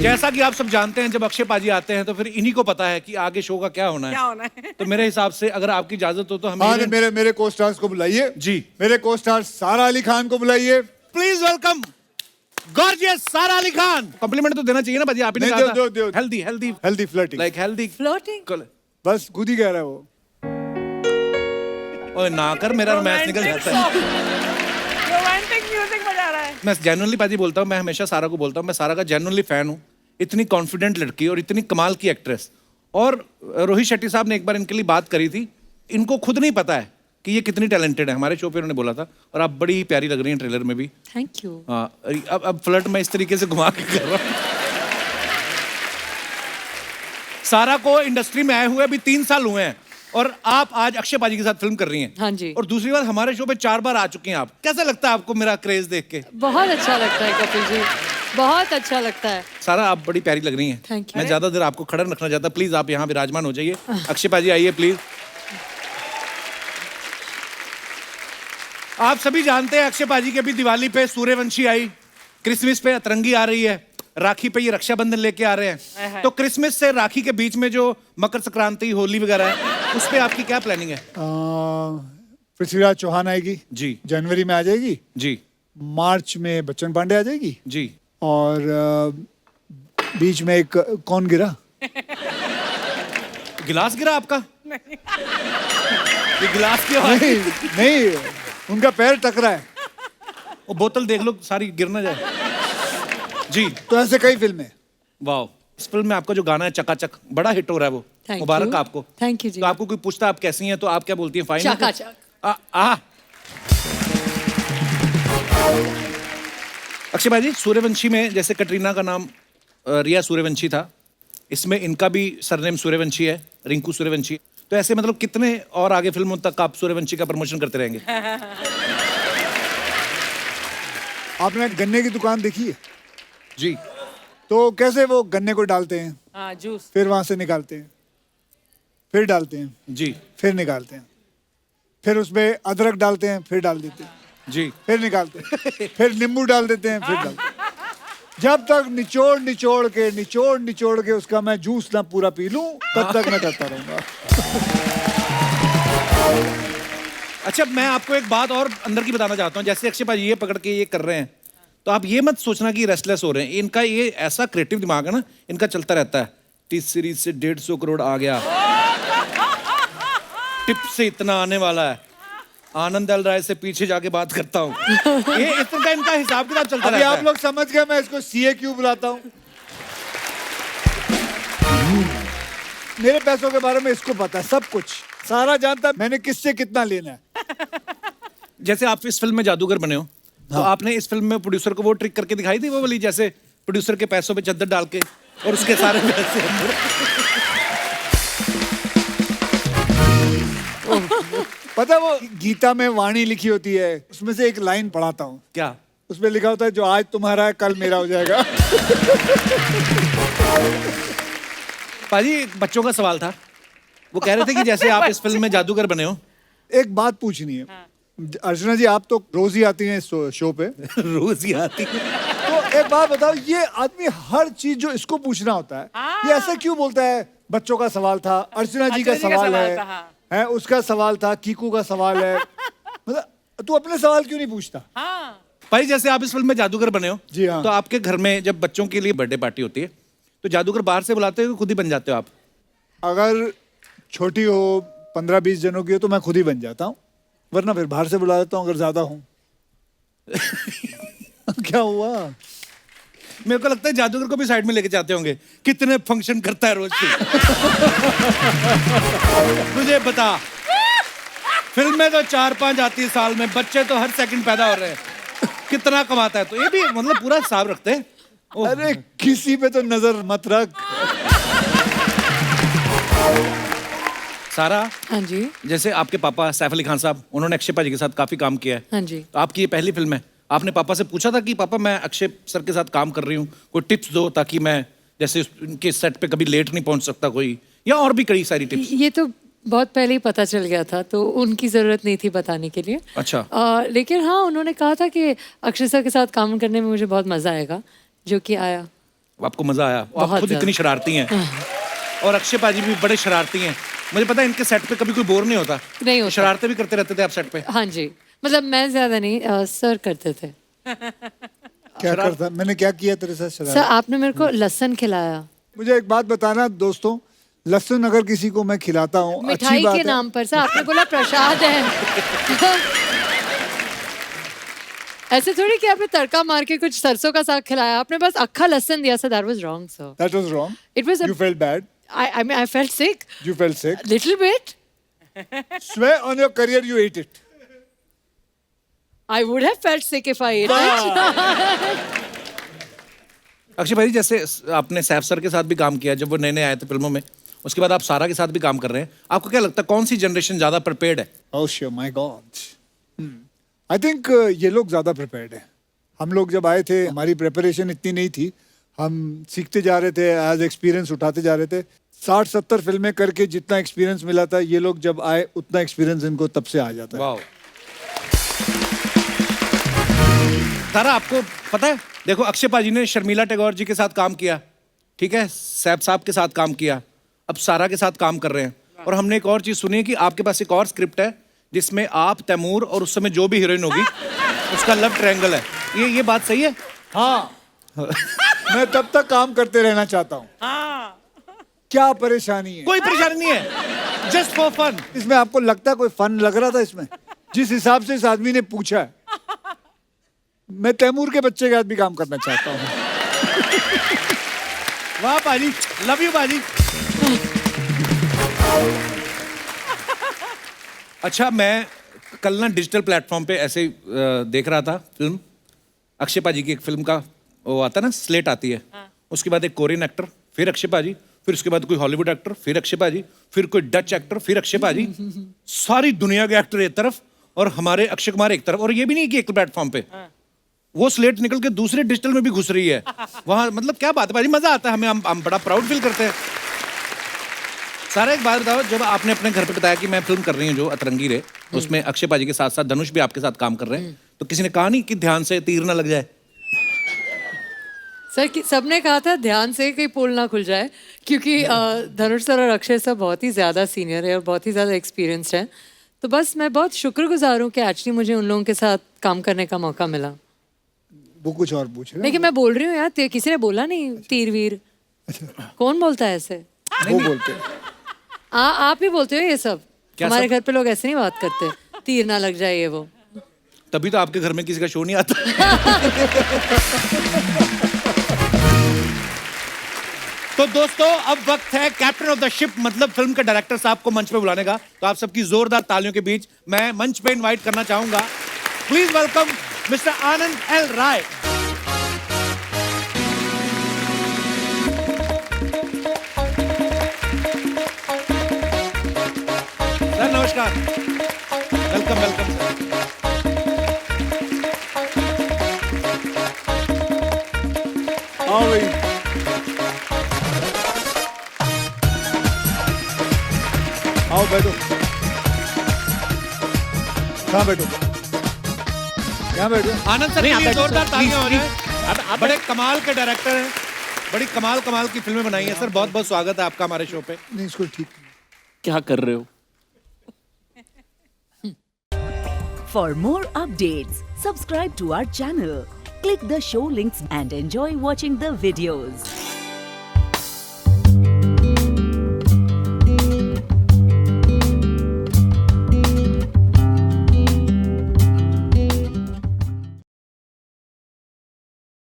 जैसा कि आप सब जानते हैं, जब अक्षय पाजी आते हैं तो फिर इन्हीं को पता है कि आगे शो का क्या होना है। तो मेरे हिसाब से अगर आपकी इजाजत हो तो हम मेरे को स्टार्स को बुलाइए जी। मेरे को स्टार सारा अली खान को बुलाइए। प्लीज वेलकम गॉर्जियस सारा अली खान। कॉम्प्लीमेंट तो देना चाहिए ना पाजी, आप ही ने कहा था healthy healthy healthy flirting, like healthy floating. बस खुद ही कह रहा है वो। ओए ना कर, मेरा रोमांस निकल जाता है। रोमांटिक म्यूजिक बजा रहा है। मैं जेन्युइनली पाजी बोलता हूँ, मैं हमेशा सारा को बोलता हूँ, मैं सारा का जेन्युइनली फैन हूँ। इतनी कॉन्फिडेंट लड़की और इतनी कमाल की एक्ट्रेस। और रोहित शेट्टी साहब ने एक बार इनके लिए बात करी थी, इनको खुद नहीं पता है कि ये कितनी टैलेंटेड है। हमारे शो पे उन्होंने बोला था। और आप बड़ी प्यारी लग रही हैं ट्रेलर में भी। Thank you. हाँ, अब फ्लर्ट मैं इस तरीके से घुमा के कर रहा हूँ। सारा को इंडस्ट्री में आए हुए अभी 3 साल हुए हैं और आप आज अक्षय पाजी के साथ फिल्म कर रही हैं। हाँ जी। और दूसरी बात, हमारे शो पे 4 बार आ चुकी हैं आप। कैसा लगता है आपको मेरा क्रेज देख के? बहुत अच्छा लगता है कपिल जी, बहुत अच्छा लगता है। सारा आप बड़ी प्यारी लग रही हैं। Thank you. मैं ज्यादा देर आपको खड़ा रखना चाहता, प्लीज आप यहाँ विराजमान हो जाइए। अक्षय पाजी आइए प्लीज। आप सभी जानते हैं अक्षय पाजी के अभी दिवाली पे सूर्यवंशी आई, क्रिसमस पे अतरंगी आ रही है, राखी पे ये रक्षाबंधन लेके आ रहे हैं। तो क्रिसमस से राखी के बीच में जो मकर संक्रांति होली वगैरह है, उस पे आपकी क्या प्लानिंग है? पृथ्वीराज चौहान आएगी जी। जनवरी में आ जाएगी जी। मार्च में बच्चन पांडे आ जाएगी जी। और बीच में एक कौन गिरा? गिलास गिरा आपका? ये गिलास की आवाज? नहीं, उनका पैर टकरा है। वो बोतल देख लो सारी गिर ना जाए। जी। तो ऐसे कई फिल्में। वाह, इस फिल्म में आपका जो गाना है चकाचक, बड़ा हिट हो रहा है वो। Thank Mubarak you. आपको। थैंक यू जी। तो आपको कोई पूछता आप कैसी हैं तो आप क्या बोलती हैं? फाइन। चकाचक। अक्षय भाई जी, सूर्यवंशी में जैसे कटरीना का नाम रिया सूर्यवंशी था, इसमें इनका भी सरनेम सूर्यवंशी है, रिंकू सूर्यवंशी। तो ऐसे मतलब कितने और आगे फिल्मों तक आप सूर्यवंशी का प्रमोशन करते रहेंगे? आपने गन्ने की दुकान देखी है? जी। तो कैसे वो गन्ने को डालते हैं, हाँ, जूस। फिर वहां से निकालते हैं, फिर डालते हैं, जी। फिर निकालते हैं, फिर उसमें अदरक डालते हैं, फिर डाल देते हैं, जी। फिर निकालते हैं, फिर नींबू डाल देते हैं, फिर डालते हैं। जब तक निचोड़ के उसका मैं जूस ना पूरा पी लूं, तब तक मैं करता रहूंगा। अच्छा, मैं आपको एक बात और अंदर की बताना चाहता हूँ। जैसे अक्षय भाई ये पकड़ के ये कर रहे हैं, तो आप ये मत सोचना कि रेस्टलेस हो रहे हैं। इनका ये ऐसा क्रिएटिव दिमाग है ना, इनका चलता रहता है। टीज सीरीज से 150 करोड़ आ गया, टिप से इतना आने वाला है, आनंद एल राय से पीछे जाके बात करता हूँ। ये इतना इनका हिसाब किताब चलता रहता है। आप लोग समझ गए मैं इसको सीए क्यों बुलाता हूँ? मेरे पैसों के बारे में इसको पता है सब कुछ, सारा जानता है मैंने किससे कितना लेना है। जैसे आप इस फिल्म में जादूगर बने हो, तो आपने इस फिल्म में प्रोड्यूसर को वो ट्रिक करके दिखाई थी, वो वाली जैसे प्रोड्यूसर के पैसों पे चद्दर डाल के और उसके सारे पैसे पता वो गीता में वाणी लिखी होती है, उसमें से एक लाइन पढ़ाता हूँ। क्या? उसमें लिखा होता है जो आज तुम्हारा है कल मेरा हो जाएगा। पाजी, बच्चों का सवाल था। वो कह रहे थे कि जैसे आप इस फिल्म में जादूगर बने हो। एक बात पूछनी है। अर्चना जी, आप तो रोज ही आती हैं इस शो पे। रोज ही आती है। तो एक बात बताओ, ये आदमी हर चीज जो इसको पूछना होता है, ये ऐसा क्यों बोलता है? बच्चों का सवाल था, अर्चना जी का सवाल है, उसका सवाल था, कीकू का सवाल है। मतलब तू अपने सवाल क्यों नहीं पूछता? भाई, जैसे आप इस फिल्म में जादूगर बने हो, जी हाँ। तो आपके घर में जब बच्चों के लिए बर्थडे पार्टी होती है, तो जादूगर बाहर से बुलाते हो, खुद ही बन जाते हो आप? अगर छोटी हो, 15-20 जनों की हो, तो मैं खुद ही बन जाता हूँ, वरना फिर बाहर से बुला देता हूँ अगर ज्यादा हूँ। क्या हुआ? मेरे को लगता है जादूगर को भी साइड में लेके जाते होंगे। कितने फंक्शन करता है रोज की? मुझे बता, फिल्में तो 4-5 आती है साल में, बच्चे तो हर सेकंड पैदा हो रहे हैं। कितना कमाता है? तो ये भी मतलब पूरा हिसाब रखते हैं। अरे किसी पे तो नजर मत रख। सारा। हाँ जी। जैसे आपके पापा सैफ अली खान साहब, उन्होंने अक्षय पाजी के साथ काफी काम किया है। हाँ जी। तो आपकी ये पहली फिल्म है। आपने पापा से पूछा था कि पापा मैं अक्षय सर के साथ काम कर रही हूँ, कोई टिप्स दो ताकि मैं जैसे उनके सेट पे कभी लेट नहीं पहुंच सकता कोई, या और भी कई सारी टिप्स? ये तो बहुत पहले ही पता चल गया था, तो उनकी ज़रूरत नहीं थी बताने के लिए। अच्छा। लेकिन हाँ, उन्होंने कहा था कि अक्षय सर के साथ काम करने में मुझे बहुत मज़ा आएगा, जो कि आया। आपको मजा आया? आप बहुत खुद इतनी शरारती हैं और अक्षय पाजी भी बड़े शरारती हैं। मुझे पता है इनके सेट पे कभी कोई बोर नहीं होता। नहीं होता। शरारतें भी करते रहते थे आप सेट पे? हाँ जी, मतलब मैं ज्यादा नहीं, सर करते थे। क्या करता? मैंने क्या किया तेरे साथ शरारत? सर आपने मेरे को लहसुन खिलाया मुझे एक बात बताना दोस्तों, लहसुन अगर किसी को मैं खिलाता हूँ अच्छी मिठाई बात के है। नाम पर। सर आपने बोला प्रसाद है। ऐसे थोड़ी कि आपने तड़का मार के कुछ सरसों का साग खिलाया, आपने बस अक्खा लहसुन दिया। Sir that was wrong sir. That was wrong. It was You felt bad. I mean I felt sick You felt sick. little bit. Swear on your career you ate it. I would have felt sick if I ate it. Akshay भाई जैसे आपने Saif sir के साथ भी काम किया जब वो नए नए आए थे फिल्मों में, उसके बाद आप सारा के साथ भी काम कर रहे हैं। आपको क्या लगता है कौन सी जनरेशन ज्यादा प्रिपेयर्ड है? Oh sure, my God. I think ये लोग ज्यादा प्रिपेयर्ड हैं। हम लोग जब आए थे हमारी प्रिपरेशन इतनी नहीं थी, हम सीखते जा रहे थे, एज एक्सपीरियंस उठाते जा रहे थे। 60-70 फिल्में करके जितना एक्सपीरियंस मिला था, ये लोग जब आए उतना एक्सपीरियंस इनको तब से आ जाता है। वाह। तारा आपको पता है, देखो अक्षय पाजी ने शर्मिला टैगोर जी के साथ काम किया, ठीक है, सैफ साहब के साथ काम किया, अब सारा के साथ काम कर रहे हैं। और हमने एक और चीज सुनी है कि आपके पास एक और स्क्रिप्ट है जिसमें आप, तैमूर और उस समय जो भी हीरोइन होगी उसका लव ट्रायंगल है। ये बात सही है? हाँ। मैं तब तक काम करते रहना चाहता हूँ। क्या परेशानी है? कोई परेशानी नहीं है, जस्ट फॉर फन। इसमें आपको लगता है कोई फन लग रहा था इसमें? जिस हिसाब से इस आदमी ने पूछा है, मैं तैमूर के बच्चे के साथ भी काम करना चाहता हूँ। वाह पाजी, लव यू पाजी। अच्छा मैं कल ना डिजिटल प्लेटफॉर्म पे ऐसे देख रहा था फिल्म, अक्षय पाजी की एक फिल्म का वो आता है ना, स्लेट आती है, उसके बाद एक कोरियन एक्टर, फिर अक्षय पाजी, फिर उसके बाद कोई हॉलीवुड एक्टर, फिर अक्षय पाजी, फिर कोई डच एक्टर, फिर अक्षय पाजी, सारी दुनिया के एक्टर एक तरफ और हमारे अक्षय कुमार एक तरफ। और ये भी नहीं कि एक प्लेटफॉर्म पे, वो स्लेट निकल के दूसरे डिजिटल में भी घुस रही है वहां। मतलब क्या बात है भाई, मजा आता है हमें, हम बड़ा प्राउड फील करते हैं। सारा एक बात बताओ, जब आपने अपने घर पे बताया कि मैं फिल्म कर रही हूँ जो अतरंगी रे, उसमें अक्षय पाजी के साथ साथ धनुष भी आपके साथ काम कर रहे हैं, तो किसी ने कहा नहीं कि ध्यान से तीर ना लग जाए? सर सबने कहा था ध्यान से कहीं पोल ना खुल जाए, क्योंकि धनुष सर और अक्षय सर बहुत ही ज़्यादा सीनियर है और बहुत ही ज़्यादा एक्सपीरियंस्ड है। तो बस मैं बहुत शुक्रगुजार हूँ कि एक्चुअली मुझे उन लोगों के साथ काम करने का मौका मिला। वो कुछ और पूछ रहे हैं। लेकिन मैं बोल रही हूँ यार, किसी ने बोला नहीं तीर वीर। कौन बोलता है ऐसे? वो बोलते हैं। आप ही बोलते हो ये सब? हमारे सब? घर पे लोग ऐसे नहीं बात करते, तीर ना लग जाए ये वो। तभी तो आपके घर में किसी का शो नहीं आता। तो दोस्तों अब वक्त है कैप्टन ऑफ द शिप मतलब फिल्म के डायरेक्टर साहब को मंच पे बुलाने का। तो आप सबकी जोरदार तालियों के बीच मैं मंच पे इनवाइट करना चाहूंगा, please welcome mister Anand L Rai. Sir नमस्कार, वेलकम वेलकम सर। आओ भाई। आओ बैठो। कहाँ बैठो? यहाँ बैठो। आनंद सर के लिए जोरदार तालियां हो जाए। आप बड़े कमाल के डायरेक्टर हैं, बड़ी कमाल कमाल की फिल्में बनाई हैं सर। बहुत बहुत स्वागत है आपका हमारे शो पे। नहीं इसको ठीक। क्या कर रहे हो? For more updates, subscribe to our channel, click the show links and enjoy watching the videos.